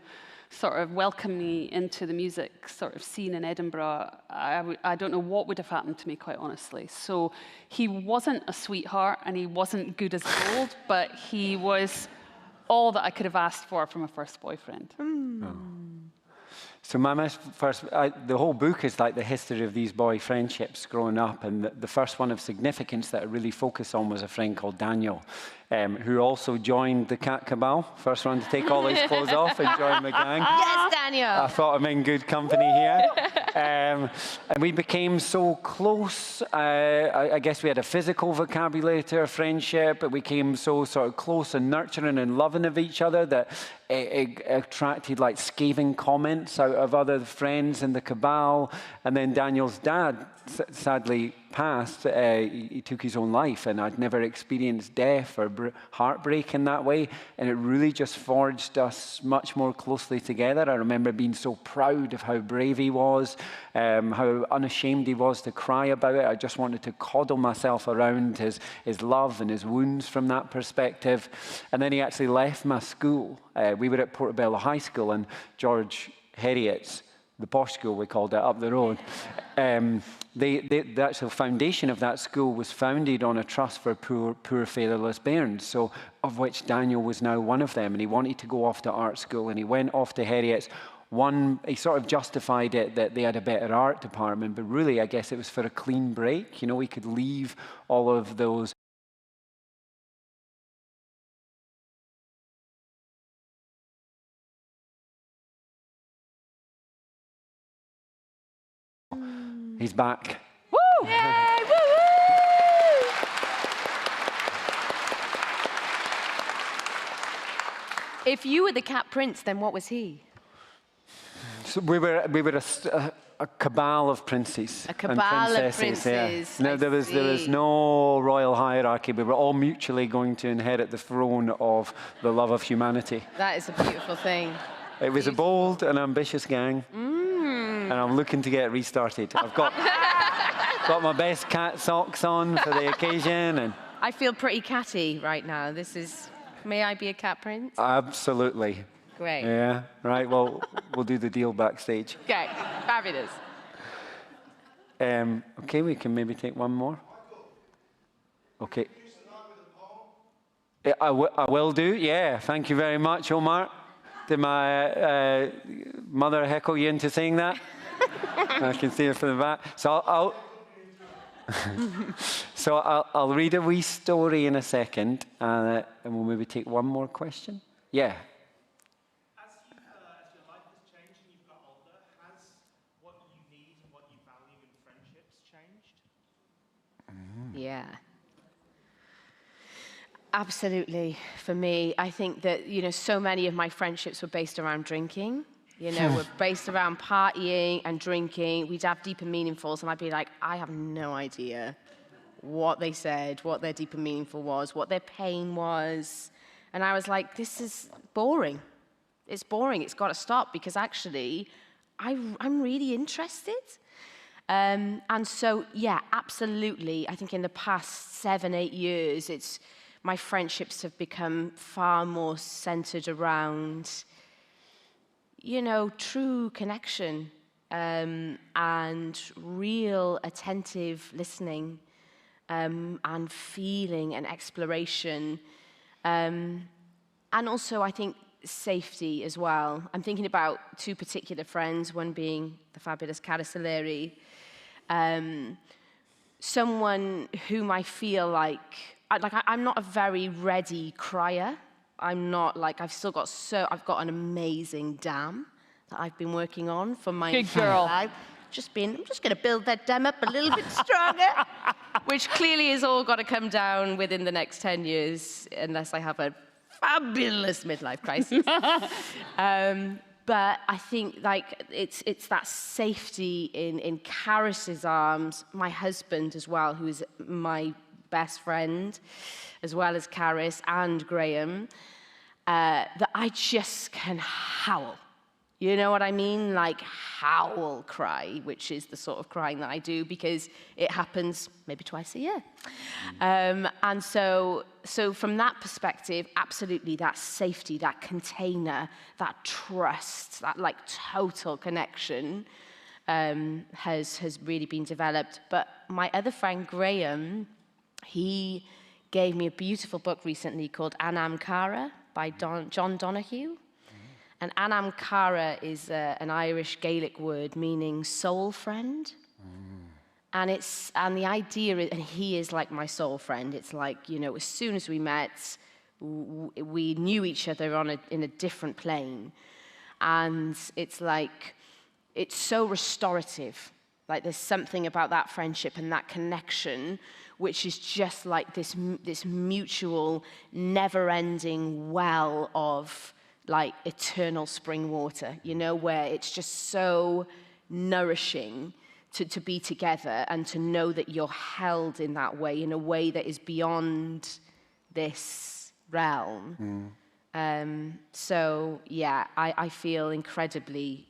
sort of welcoming me into the music sort of scene in Edinburgh, I don't know what would have happened to me, quite honestly. So he wasn't a sweetheart and he wasn't good as gold, but he was all that I could have asked for from a first boyfriend. Oh. So my first, the whole book is like the history of these boy friendships growing up, and the first one of significance that I really focused on was a friend called Daniel, who also joined the Cat Cabal. First one to take all his clothes off and join the gang. Yes, Daniel! I thought I'm in good company here. And we became so close. I guess we had a physical vocabulary to our friendship, but we became so sort of close and nurturing and loving of each other that it attracted like scathing comments out of other friends in the cabal. And then Daniel's dad sadly passed. He took his own life, and I'd never experienced death or heartbreak in that way. And it really just forged us much more closely together. I remember being so proud of how brave he was, how unashamed he was to cry about it. I just wanted to coddle myself around his love and his wounds from that perspective. And then he actually left my school. We were at Portobello High School, and George Heriot's, the posh school we called it, up the road. The actual foundation of that school was founded on a trust for poor fatherless bairns, so of which Daniel was now one of them, and he wanted to go off to art school, and he went off to Heriot's. He sort of justified it that they had a better art department, but really I guess it was for a clean break. You know, he could leave all of those He's back. Woo! Yay! Woo woo! If you were the Cat Prince, then what was he? So we were a cabal of princes. A cabal of princes. Yeah. No, there was no royal hierarchy. We were all mutually going to inherit the throne of the love of humanity. That is a beautiful thing. It was a bold and ambitious gang. And I'm looking to get restarted. I've got my best cat socks on for the occasion. And I feel pretty catty right now. May I be a Cat Prince? Absolutely. Great. Yeah, right. Well, we'll do the deal backstage. Okay, fabulous. Okay, we can maybe take one more. Okay. I will do, yeah. Thank you very much, Omar. Did my mother heckle you into saying that? I can see it from the back. So I'll read a wee story in a second, and we'll maybe take one more question. Yeah. As your life has changed and you've got older, has what you need and what you value in friendships changed? Yeah. Absolutely. For me, I think that, so many of my friendships were based around drinking. Were based around partying and drinking. We'd have deep and meaningfuls, and I'd be like, I have no idea what they said, what their deep and meaningful was, what their pain was. And I was like, this is boring. It's boring. It's got to stop, because actually, I'm really interested. And so, yeah, absolutely. I think in the past 7-8 years, my friendships have become far more centered around, true connection and real attentive listening and feeling and exploration. And also, I think, safety as well. I'm thinking about two particular friends, one being the fabulous Cara Soleri, someone whom I feel like I'm not a very ready crier. I'm not I've got an amazing dam that I've been working on for my entire life. I'm just going to build that dam up a little bit stronger, which clearly has all got to come down within the next 10 years, unless I have a fabulous midlife crisis. But I think like it's that safety in Caris's arms, my husband as well, who is my best friend, as well as Caris and Graham, that I just can howl. You know what I mean? Like howl cry, which is the sort of crying that I do because it happens maybe twice a year. And so from that perspective, absolutely that safety, that container, that trust, that like total connection has really been developed. But my other friend, Graham, he gave me a beautiful book recently called Anam Cara by John Donahue. And Anam Cara is an Irish Gaelic word meaning soul friend. And the idea is, and he is like my soul friend. It's like, you know, as soon as we met, we knew each other in a different plane. And it's like, it's so restorative. Like there's something about that friendship and that connection, which is just like this mutual, never-ending well of like eternal spring water, you know, where it's just so nourishing to be together and to know that you're held in that way, in a way that is beyond this realm. So, yeah, I feel incredibly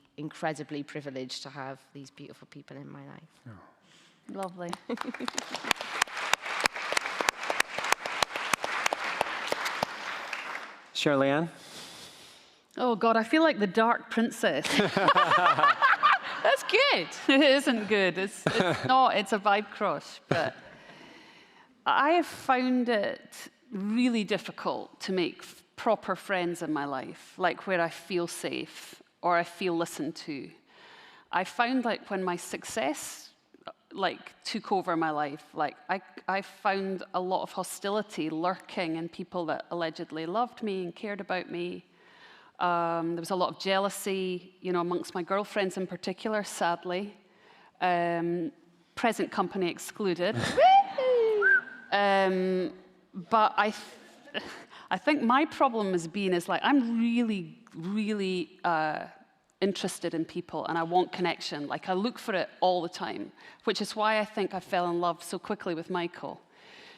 privileged to have these beautiful people in my life. Oh. Lovely. Shirley Ann? Oh, God, I feel like the Dark Princess. That's good. It isn't good. It's not. It's a vibe crush. But I have found it really difficult to make proper friends in my life, like where I feel safe or I feel listened to. I found like when my success took over my life, I found a lot of hostility lurking in people that allegedly loved me and cared about me. There was a lot of jealousy, you know, amongst my girlfriends in particular, sadly. Present company excluded. But I think my problem is like, I'm really, really interested in people and I want connection. Like I look for it all the time, which is why I think I fell in love so quickly with Michael.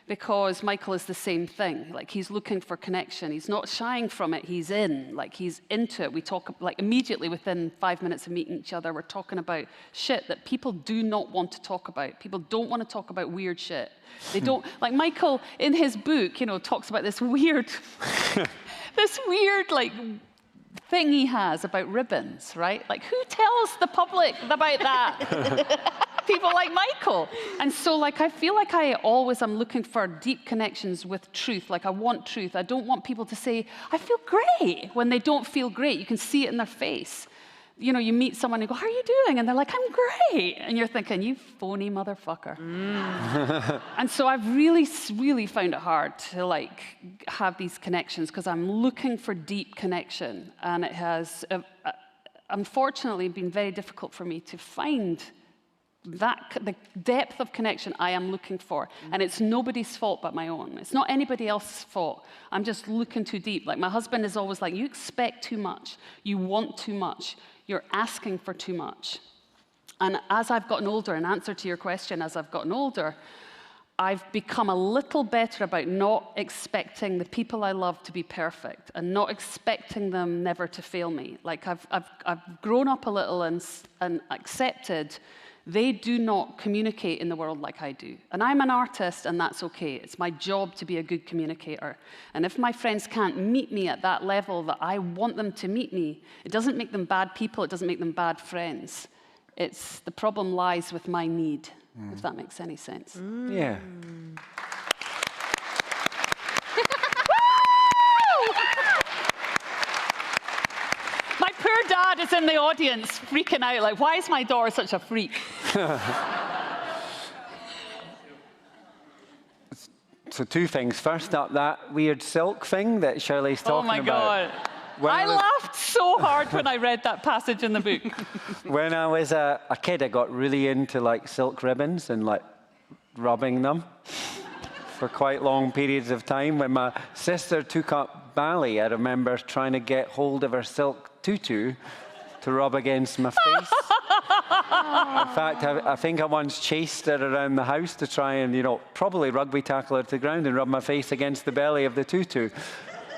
Because Michael is the same thing. Like he's looking for connection. He's not shying from it. He's in. Like he's into it. We talk like immediately within 5 minutes of meeting each other. We're talking about shit that people do not want to talk about. People don't want to talk about weird shit. They don't like Michael in his book. You know, talks about this weird, like thing he has about ribbons. Right? Like who tells the public about that? People like Michael. And so like I feel like I'm looking for deep connections with truth. Like I want truth. I don't want people to say, I feel great, when they don't feel great. You can see it in their face. You know, you meet someone and go, how are you doing? And they're like, I'm great. And you're thinking, you phony motherfucker. And so I've really, really found it hard to like have these connections because I'm looking for deep connection. And it has unfortunately been very difficult for me to find the depth of connection I am looking for. And it's nobody's fault but my own. It's not anybody else's fault. I'm just looking too deep. Like my husband is always like, you expect too much. You want too much. You're asking for too much. And as I've gotten older, in answer to your question, as I've gotten older, I've become a little better about not expecting the people I love to be perfect and not expecting them never to fail me. Like I've grown up a little and accepted they do not communicate in the world like I do. And I'm an artist, and that's okay. It's my job to be a good communicator. And if my friends can't meet me at that level that I want them to meet me, it doesn't make them bad people, it doesn't make them bad friends. The problem lies with my need, if that makes any sense. Yeah. My poor dad is in the audience freaking out, like, why is my daughter such a freak? So two things. First up, that weird silk thing that Shirley's talking about. Oh my God. I laughed so hard when I read that passage in the book. When I was a kid, I got really into like silk ribbons and like rubbing them for quite long periods of time. When my sister took up ballet, I remember trying to get hold of her silk tutu to rub against my face. In fact, I think I once chased her around the house to try and, probably rugby tackle her to the ground and rub my face against the belly of the tutu.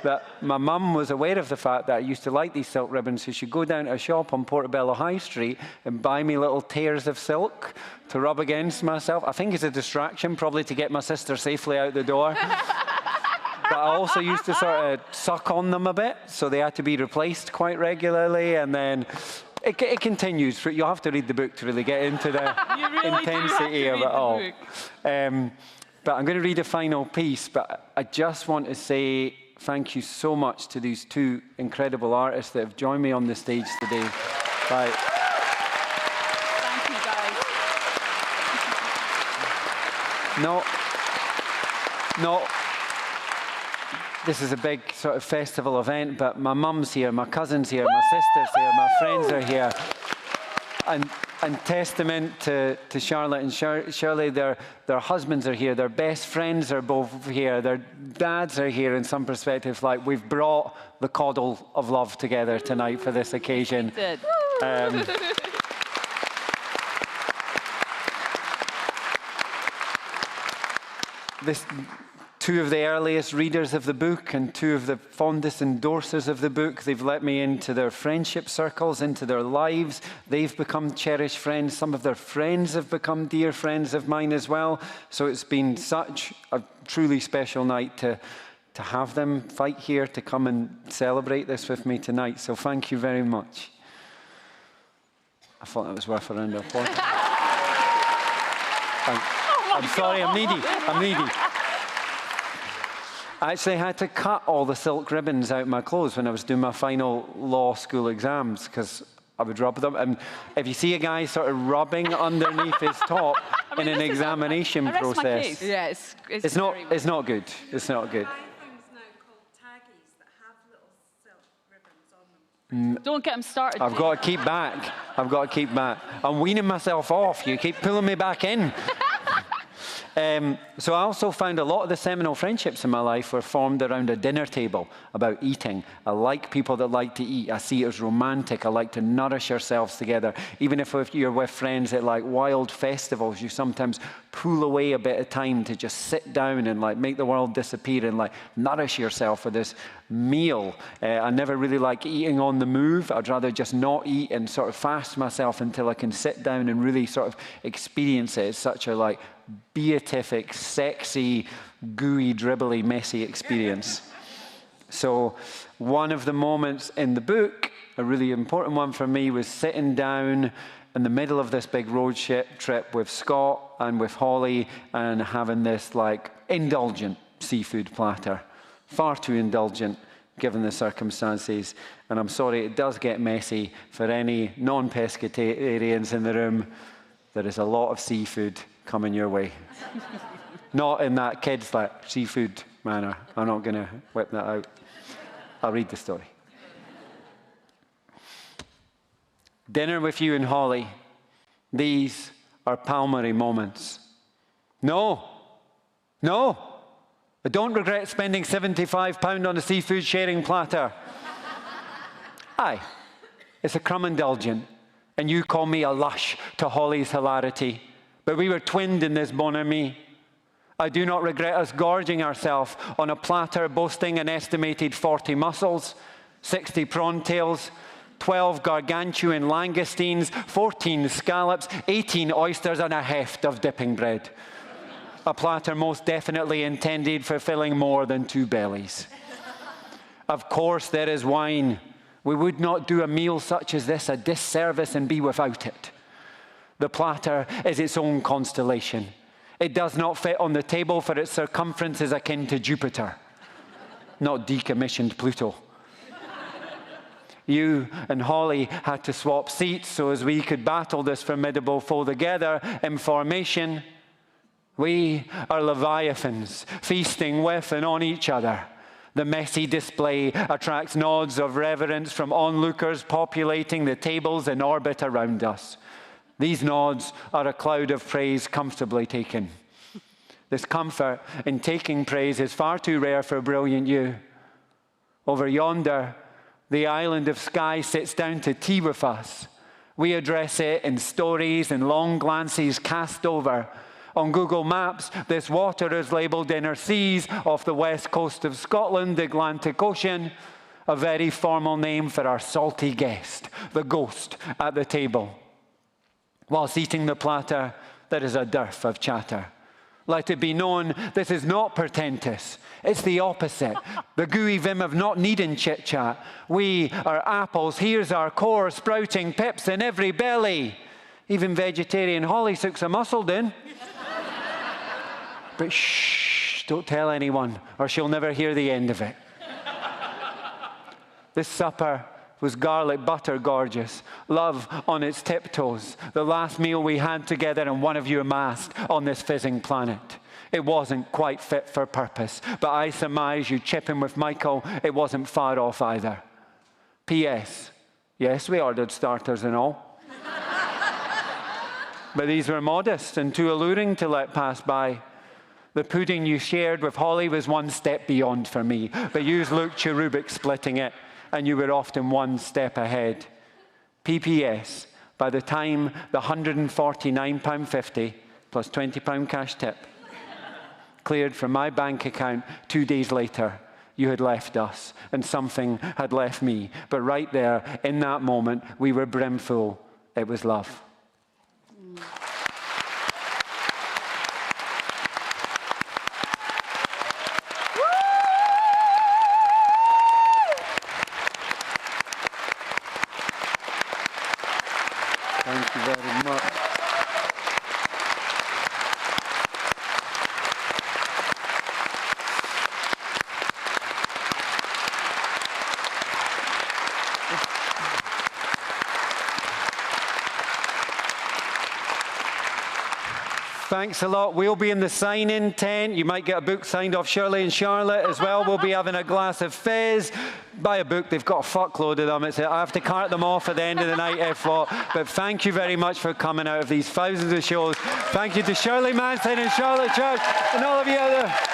But my mum was aware of the fact that I used to like these silk ribbons, so she'd go down to a shop on Portobello High Street and buy me little tears of silk to rub against myself. I think it's a distraction, probably to get my sister safely out the door. But I also used to sort of suck on them a bit, so they had to be replaced quite regularly. And then it continues. You'll have to read the book to really get into the intensity of it all. But I'm going to read a final piece, but I just want to say thank you so much to these two incredible artists that have joined me on the stage today. Bye. Thank you, guys. No. This is a big sort of festival event, but my mum's here, my cousin's here, my sister's here, my friends are here. And testament to Charlotte and Shirley, their husbands are here, their best friends are both here, their dads are here in some perspective. Like, we've brought the coddle of love together tonight for this occasion. We did. Two of the earliest readers of the book and two of the fondest endorsers of the book. They've let me into their friendship circles, into their lives. They've become cherished friends. Some of their friends have become dear friends of mine as well. So it's been such a truly special night to have them fight here, to come and celebrate this with me tonight. So thank you very much. I thought that was worth a round of applause. I'm sorry, I'm needy. I actually had to cut all the silk ribbons out of my clothes when I was doing my final law school exams, because I would rub them. And if you see a guy sort of rubbing underneath his top in an examination process, Yeah, it's not good. It's not good. Things now called taggies that have little silk ribbons on them. Don't get him started. I've got to keep back. I'm weaning myself off. You keep pulling me back in. So I also found a lot of the seminal friendships in my life were formed around a dinner table about eating. I like people that like to eat. I see it as romantic. I like to nourish ourselves together. Even if you're with friends at like wild festivals, you sometimes pull away a bit of time to just sit down and like make the world disappear and like nourish yourself for this meal. I never really like eating on the move. I'd rather just not eat and sort of fast myself until I can sit down and really sort of experience it. It's such a like beatific, sexy, gooey, dribbly, messy experience. So one of the moments in the book, a really important one for me, was sitting down in the middle of this big road trip with Scott and with Holly and having this like indulgent seafood platter. Far too indulgent given the circumstances. And I'm sorry, it does get messy for any non-pescatarians in the room. There is a lot of seafood coming your way. Not in that kids like seafood manner. I'm not going to whip that out. I'll read the story. Dinner with you and Holly. These are Palmery moments. No. I don't regret spending £75 on a seafood sharing platter. Aye, it's a crumb indulgent. And you call me a lush to Holly's hilarity. But we were twinned in this bon ami. I do not regret us gorging ourselves on a platter boasting an estimated 40 mussels, 60 prawn tails, 12 gargantuan langoustines, 14 scallops, 18 oysters, and a heft of dipping bread. A platter most definitely intended for filling more than 2 bellies. Of course there is wine. We would not do a meal such as this a disservice and be without it. The platter is its own constellation. It does not fit on the table, for its circumference is akin to Jupiter, not decommissioned Pluto. You and Holly had to swap seats so as we could battle this formidable foe together in formation. We are Leviathans, feasting with and on each other. The messy display attracts nods of reverence from onlookers populating the tables in orbit around us. These nods are a cloud of praise comfortably taken. This comfort in taking praise is far too rare for brilliant you. Over yonder, The island of Skye sits down to tea with us. We address it in stories and long glances cast over. On Google Maps, this water is labelled Inner Seas off the west coast of Scotland, the Atlantic Ocean, a very formal name for our salty guest, the ghost at the table. Whilst eating the platter, there is a dearth of chatter. Let it be known, this is not portentous. It's the opposite. The gooey vim of not needing chit-chat. We are apples, here's our core, sprouting pips in every belly. Even vegetarian Holly sooks are muscled in. But shh, don't tell anyone, or she'll never hear the end of it. This supper was garlic butter gorgeous, love on its tiptoes, the last meal we had together and one of you amassed on this fizzing planet. It wasn't quite fit for purpose, but I surmise you chipping with Michael, it wasn't far off either. P.S. Yes, we ordered starters and all. But these were modest and too alluring to let pass by. The pudding you shared with Holly was one step beyond for me, but yous looked cherubic splitting it, and you were often one step ahead. PPS, by the time the £149.50 plus £20 cash tip cleared from my bank account 2 days later, you had left us, and something had left me. But right there, in that moment, we were brimful. It was love. Thank you very much. Thanks a lot. We'll be in the sign-in tent. You might get a book signed off Shirley and Charlotte as well. We'll be having a glass of fizz. Buy a book. They've got a fuckload of them. I have to cart them off at the end of the night if what. But thank you very much for coming out of these thousands of shows. Thank you to Shirley Manson and Charlotte Church and all of you out there.